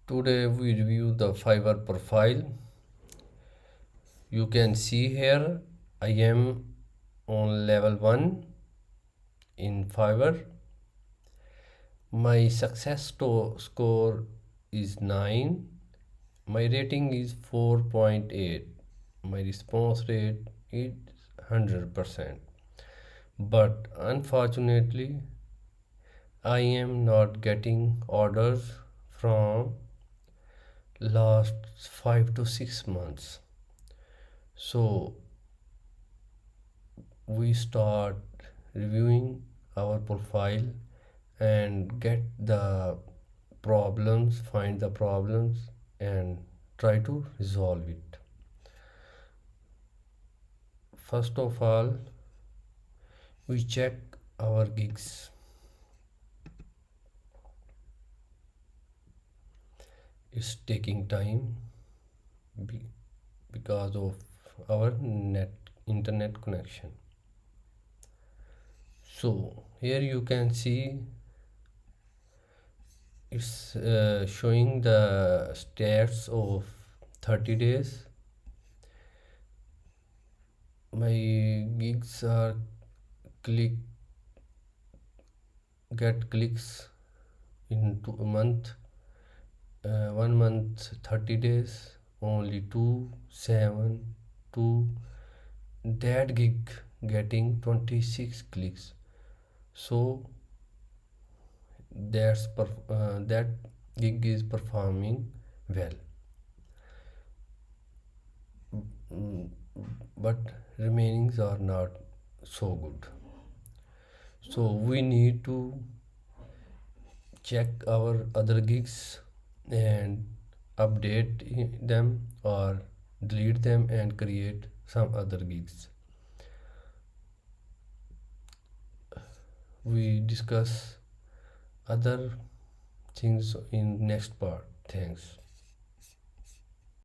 Today we review the Fiverr profile. You can see here I am on level 1 in Fiverr. My score is 9. My rating is 4.8. My response rate is 100%. But unfortunately, I am not getting orders from last 5 to 6 months. So we start reviewing our profile and get the problems, find the problems and try to resolve it. First of all, we check our gigs. It's taking time because of our internet connection. So here you can see it's showing the stats of 30 days. My gigs are get clicks in 2 month, 1 month 30 days only 2 7 2, that gig getting 26 clicks. So that gig is performing well. But remainings are not so good. So we need to check our other gigs and update them or delete them and create some other gigs. We discuss other things in next part. Thanks.